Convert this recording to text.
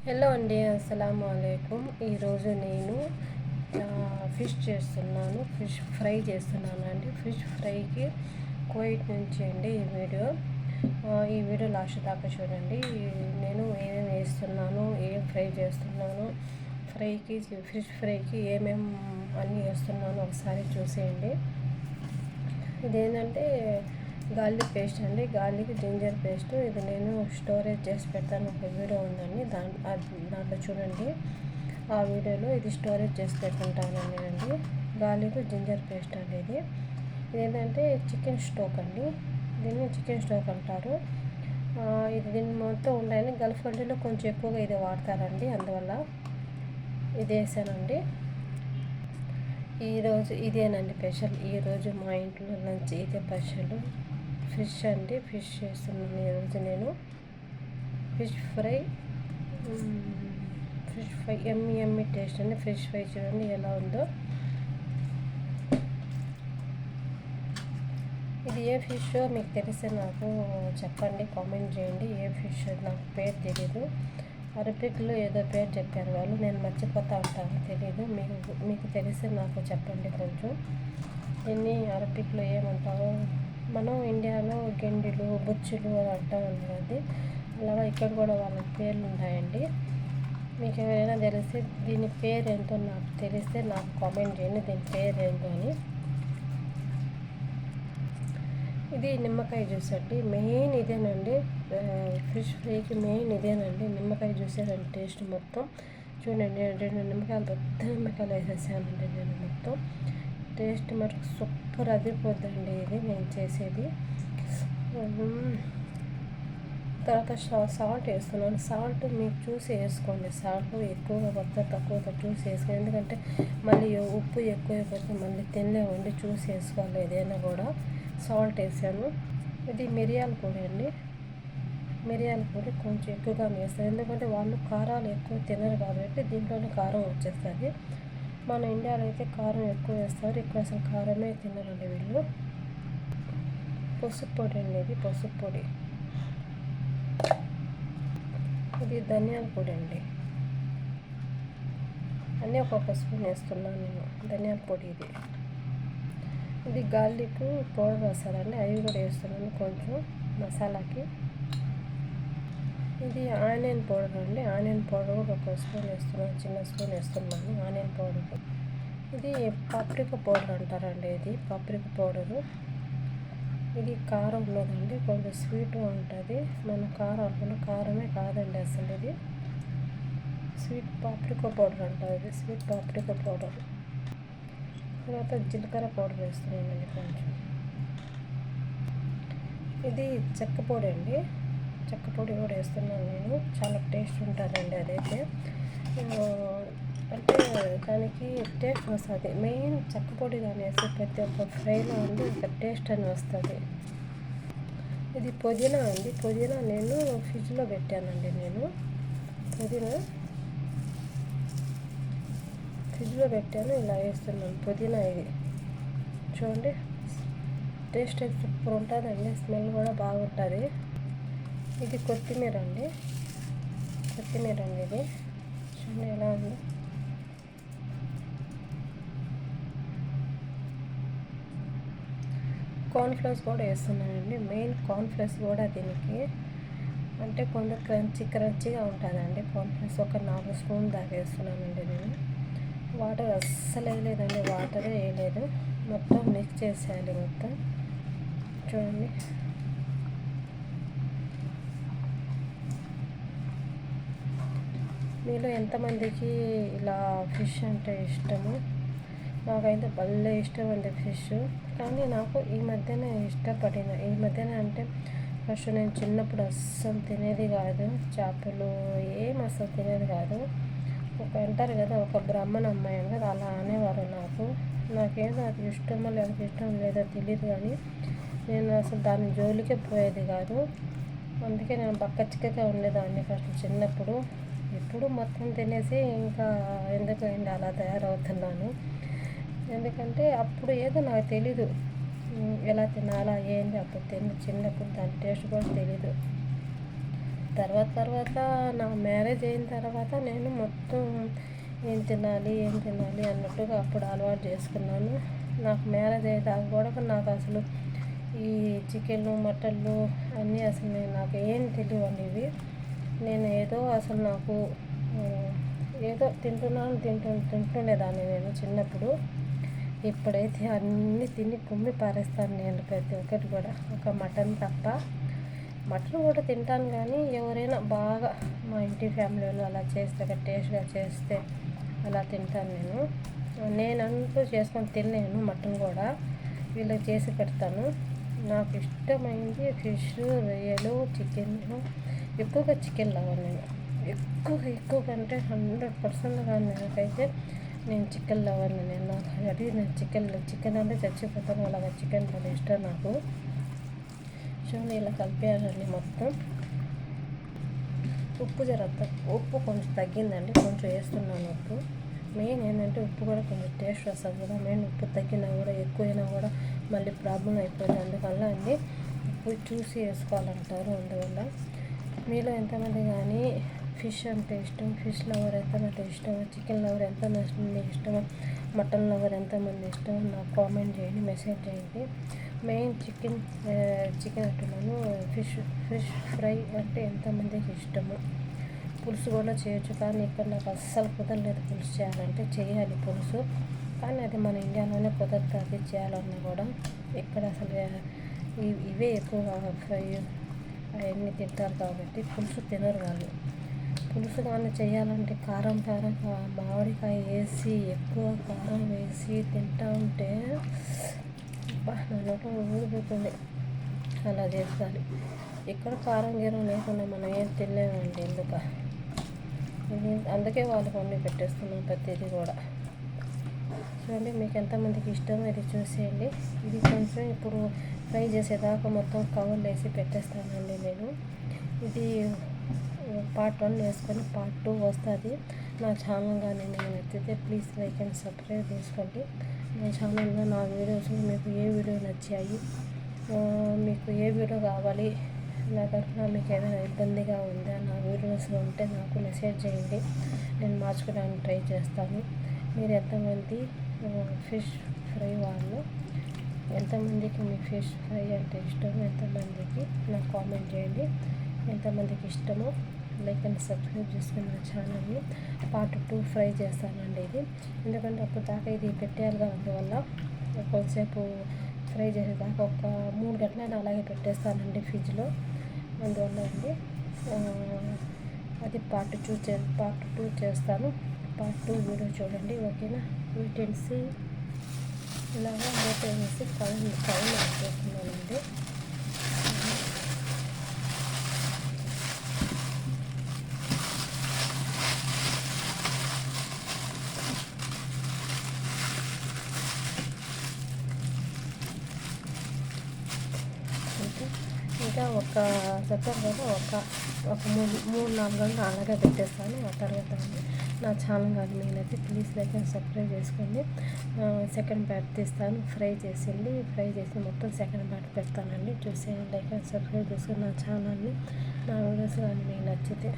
Hello అండి, అస్సలాము అలైకుం. ఈరోజు నేను ఫిష్ చేస్తున్నాను, ఫిష్ ఫ్రై చేస్తున్నాను అండి. ఫిష్ ఫ్రైకి కువైట్ నుంచి అండి ఈ వీడియో లాస్ట్ దాకా చూడండి. నేను ఏమేమి వేస్తున్నాను, ఏం ఫ్రై చేస్తున్నాను, ఫిష్ ఫ్రైకి ఏమేమి అన్నీ వేస్తున్నాను ఒకసారి చూసేయండి. ఇదేంటంటే గార్లిక్ పేస్ట్ అండి, గార్లిక్ జింజర్ పేస్ట్. ఇది నేను స్టోరేజ్ చేసి పెడతాను, ఒక వీడియో ఉందండి, దాంట్లో చూడండి. ఆ వీడియోలో ఇది స్టోరేజ్ చేసి పెట్టుకుంటానండి అండి. గార్లిక్ జింజర్ పేస్ట్ అండి. ఇది ఏంటంటే చికెన్ స్టోక్ అండి, దీన్ని చికెన్ స్టోక్ అంటారు. దీన్ని మొత్తం ఉండాలని గల్ఫ్ కంట్రీలో కొంచెం ఎక్కువగా ఇది వాడతారండి, అందువల్ల ఇది వేసానండి. ఈరోజు ఇదేనండి స్పెషల్. ఈరోజు మా ఇంట్లో లంచ్ ఇదే స్పెషల్. ఫిష్ అండి, ఫిష్ చేస్తున్నాను ఈరోజు నేను. ఫిష్ ఫ్రై ఎమ్మి టేస్ట్ అండి. ఫిష్ ఫ్రై చూడండి ఎలా ఉందో. ఇది ఏ ఫిష్ మీకు తెలిస్తే నాకు చెప్పండి, కామెంట్ చేయండి. ఏ ఫిష్ నాకు పేరు తెలీదు. అరబిక్లో ఏదో పేరు చెప్పారు వాళ్ళు, నేను మర్చిపోతా ఉంటాను, తెలీదు. మీకు తెలిస్తే నాకు చెప్పండి కొంచెం. దీన్ని అరబిక్లో ఏమంటారో, మనం ఇండియాలో గెండిలు, బుచ్చులు అని అంటాం అది. అలాగా ఇక్కడ కూడా వాళ్ళ పేర్లు ఉన్నాయండి. మీకు ఎవరైనా తెలిస్తే దీని పేరు ఏంటో నాకు తెలిస్తే నాకు కామెంట్ చేయండి, దీని పేరు ఏంటో అని. ఇది నిమ్మకాయ జ్యూస్ అండి, మెయిన్ ఇదేనండి. ఫిష్ ఫ్రైకి మెయిన్ ఇదేనండి, నిమ్మకాయ జ్యూసేనండి టేస్ట్ మొత్తం. చూడండి, 2 నిమ్మకాయలు, పెద్ద నిమ్మకాయలు వేసేసానండి నేను మొత్తం. టేస్ట్ మటుకు సూపర్ అదిరిపోద్దండి ఇది నేను చేసేది. తర్వాత సాల్ట్ వేస్తున్నాను. సాల్ట్ మీకు చూసి వేసుకోండి, సాల్ట్ ఎక్కువగా కొత్త తక్కువగా చూసి వేసుకోండి. ఎందుకంటే మళ్ళీ ఉప్పు ఎక్కువైపోతే మళ్ళీ తినలేమండి, చూసి వేసుకోవాలి ఏదైనా కూడా. సాల్ట్ వేసాను. ఇది మిరియాల పొడి అండి, మిరియాల పొడి కొంచెం ఎక్కువగా వేస్తాను, ఎందుకంటే వాళ్ళు కారాలు ఎక్కువ తినరు కాబట్టి దీంట్లోనే కారం వచ్చేస్తుంది. మన ఇండియాలో అయితే కారం ఎక్కువ వేస్తారు, ఇక్కడ అసలు కారమే తినరండి వీళ్ళు. పసుపు పొడి అండి, ఇది పసుపు పొడి. ఇది ధనియాల పొడి అండి, అన్నీ ఒక్కొక్క స్పూన్ వేస్తున్నాను నేను ధనియాల పొడి. ఇది గార్లిక్ పౌడర్ వేస్తారండి, అవి కూడా వేస్తున్నాను కొంచెం మసాలాకి. ఇది ఆనియన్ పౌడర్ అండి, ఆనియన్ పౌడర్ కూడా ఒక స్పూన్ వేస్తున్నాను, చిన్న స్పూన్ వేస్తున్నాను ఆనియన్ పౌడర్. ఇది పాప్రికా పౌడర్ అంటారండి, ఇది పాప్రికా పౌడరు. ఇది కారం ఉన్నదండి, కొంచెం స్వీట్గా ఉంటుంది. మన కారం అనుకున్న కారమే కాదండి అసలు, ఇది స్వీట్ పాప్రికా పౌడర్ అంటారు, ఇది స్వీట్ పాప్రికా పౌడర్. తర్వాత జీలకర్ర పౌడర్ వేస్తున్నానండి కొంచెం. ఇది చెక్క పొడి అండి, చెక్క పొడి కూడా వేస్తున్నాను నేను, చాలా టేస్ట్ ఉంటుందండి అదైతే. అంటే దానికి టేస్ట్ వస్తుంది, మెయిన్ చెక్క పొడి కానీ వేస్తే ప్రతి ఒక్క ఫ్రైలో అండి ఒక టేస్ట్ అని వస్తుంది. ఇది పుదీనా అండి, పుదీనా నేను ఫ్రిడ్జ్లో పెట్టానండి, నేను ఫ్రిడ్జ్లో పెట్టాను, ఇలా వేస్తున్నాను పుదీనా. ఇది చూడండి, టేస్ట్ అయితే సూపర్ ఉంటుందండి, స్మెల్ కూడా బాగుంటుంది. ఇది కొత్తిమీర అండి, ఇది చూడండి ఎలా ఉంది. కార్న్ఫ్లవర్స్ కూడా వేస్తున్నానండి, మెయిన్ కార్న్ఫ్లవర్స్ కూడా దీనికి, అంటే కొంచెం క్రంచీగా ఉంటుందండి కార్న్ఫ్లవర్స్. ఒక 4 స్పూన్ దాకా వేస్తున్నానండి నేను. వాటర్ అస్సలు వేయలేదండి, వాటరే వేయలేదు, మొత్తం మిక్స్ చేసేయాలి మొత్తం. చూడండి, మీలో ఎంతమందికి ఇలా ఫిష్ అంటే ఇష్టము? నాకైతే భలే ఇష్టం అండి ఫిష్. కానీ నాకు ఈ మధ్యన అంటే ఫస్ట్ నేను చిన్నప్పుడు అస్సలు తినేది కాదు, చేపలు ఏం అస్సలు తినేది కాదు. అంటారు కదా, ఒక బ్రాహ్మణ అమ్మాయి అని కదా, అలా అనేవారు నాకేదో అది ఇష్టమో లేకపోతే ఇష్టం లేదో తెలియదు, కానీ నేను అసలు దాని జోలికే పోయేది కాదు. అందుకే నేను బక్కచిక్కగా ఉండేదాన్ని ఫస్ట్ చిన్నప్పుడు. ఇప్పుడు మొత్తం తినేసి ఇంకా ఎందుకు అయింది అలా తయారవుతున్నాను. ఎందుకంటే అప్పుడు ఏదో నాకు తెలీదు ఎలా తినాలా ఏంటి, అప్పుడు చిన్నప్పుడు దాని టేస్ట్ కూడా తెలీదు. తర్వాత తర్వాత నా మ్యారేజ్ అయిన తర్వాత నేను మొత్తం ఏం తినాలి అన్నట్టుగా అప్పుడు అలవాటు చేసుకున్నాను. నాకు మ్యారేజ్ అయ్యేదాకా కూడా నాకు అసలు ఈ చికెన్లు మటన్లు అన్నీ అసలు నాకు ఏం తెలియవండి ఇవి. నేను ఏదో అసలు నాకు ఏదో తింటుండేదాన్ని నేను చిన్నప్పుడు. ఇప్పుడైతే అన్నీ తిని కుమ్మి పారేస్తాను నేను ప్రతి ఒక్కటి కూడా, ఒక మటన్ తప్ప. మటన్ కూడా తింటాను కానీ ఎవరైనా బాగా మా ఇంటి ఫ్యామిలీలో అలా చేస్తే టేస్ట్గా చేస్తే అలా తింటాను నేనంటూ చేసుకొని తినలేను. మటన్ కూడా వీళ్ళకి చేసి పెడతాను. నాకు ఇష్టమైంది ఫిష్, రొయ్యలు, చికెన్. ఎక్కువగా చికెన్ లవర్ నేను. ఎక్కువ కంటే 100% కానీ నాకైతే నేను చికెన్ లవర్ని. నేను చికెన్ అంటే చచ్చిపోతాను. అలాగా చికెన్ చాలా ఇష్టం నాకు. చూడండి ఇలా కలిపేయాలండి మొత్తం. ఉప్పు కొంచెం తగ్గిందండి, కొంచెం వేస్తున్నాను ఉప్పు. మెయిన్ ఏంటంటే ఉప్పు కూడా కొంచెం టేస్ట్ వస్తుంది కదా. మెయిన్ ఉప్పు తగ్గినా కూడా ఎక్కువైనా కూడా మళ్ళీ ప్రాబ్లం అయిపోతుంది. అందువల్ల అండి ఉప్పు చూసి వేసుకోవాలంటారు. అందువల్ల మీలో ఎంతమంది కానీ ఫిష్ అంటే ఇష్టం, ఫిష్ లవర్ ఎంతమంది ఇష్టం, చికెన్ లవర్ ఎంతమంది ఇష్టమో, మటన్ లవర్ ఎంతమంది ఇష్టమో నాకు కామెంట్ చేయండి, మెసేజ్ చేయండి. మెయిన్ చికెన్ అంటున్నాను, ఫిష్ ఫ్రై అంటే ఎంతమందికి ఇష్టము. పులుసు కూడా చేయొచ్చు కానీ ఇక్కడ నాకు అస్సలు కుదరలేదు పులుసు చేయాలంటే. చేయాలి పులుసు కానీ అది మన ఇండియాలోనే కుదరతుంది చేయాలన్నా కూడా. ఇక్కడ అసలు ఇవే ఎక్కువగా ఫ్రై అవన్నీ తింటారు కాబట్టి పులుసు తినరు వాళ్ళు. పులుసు కానీ చేయాలంటే కారం మామిడికాయ వేసి ఎక్కువ కారం వేసి తింటా ఉంటే నా నోట్లో ఊడిపోతుంది. అలా చేస్తాను. ఇక్కడ కారం గీరం లేకుండా మనం ఏం తినలేమండి. అందుకే వాళ్ళకి వండి పెట్టేస్తున్నాం ప్రతిదీ కూడా. చూడండి మీకు ఎంతమందికి ఇష్టమో ఇది చూసేయండి. ఇది కొంచెం ఇప్పుడు ఫ్రై చేసేదాకా మొత్తం కవర్లు వేసి పెట్టేస్తానండి నేను. ఇది పార్ట్ 1 వేసుకొని పార్ట్ 2 వస్తుంది. నా ఛానల్ కానీ నేను నచ్చితే ప్లీజ్ లైక్ అండ్ సబ్స్క్రైబ్ చేసుకోండి. నా ఛానల్లో నా వీడియోస్లో మీకు ఏ వీడియో నచ్చాయి, మీకు ఏ వీడియో కావాలి, నా తరఫున మీకు ఏదైనా ఇబ్బందిగా ఉందా నా వీడియోస్లో ఉంటే నాకు మెసేజ్ చేయండి. నేను మార్చుకోవడానికి ట్రై చేస్తాను. మీరు ఎంతమంది ఫిష్ ఫ్రై వాళ్ళు, ఎంతమందికి మీ ఫిష్ ఫ్రై అంటే ఇష్టమో ఎంతమందికి నాకు కామెంట్ చేయండి. ఎంతమందికి ఇష్టమో లైక్ అండ్ సబ్స్క్రైబ్ చేసుకుని నా ఛానల్ని. పార్ట్ 2 ఫ్రై చేస్తానండి ఇది. ఎందుకంటే అప్పుడు దాకా ఇది పెట్టేయాలిగా, అందువల్ల కొంతసేపు ఫ్రై చేసేదాకా ఒక 3 గంటలైనా అలాగే పెట్టేస్తానండి ఫ్రిడ్జ్లో. అందువల్ల అండి అది పార్ట్ 2 చేస్తాను. పార్ట్ 2 వీడియో చూడండి, ఓకేనా. వీటెన్సీ ఇలాగా మూత వేసి కౌన్ చేస్తున్నానండి. ఇంకా చెప్పాను కదా, ఒక 3-4 గంటలు అలాగే పెట్టేస్తాను. ఆ తర్వాత నా ఛానల్ కానీ మీరైతే ప్లీజ్ లైక్ అండ్ సబ్స్క్రైబ్ చేసుకోండి. సెకండ్ పార్ట్ తీస్తాను, ఫ్రై చేసి మొత్తం సెకండ్ పార్ట్ పెడతానండి. చూసేయండి, లైక్ అండ్ సబ్స్క్రైబ్ చేసుకుని నా ఛానల్ని. నా వీడియోస్ కానీ మీకు నచ్చితే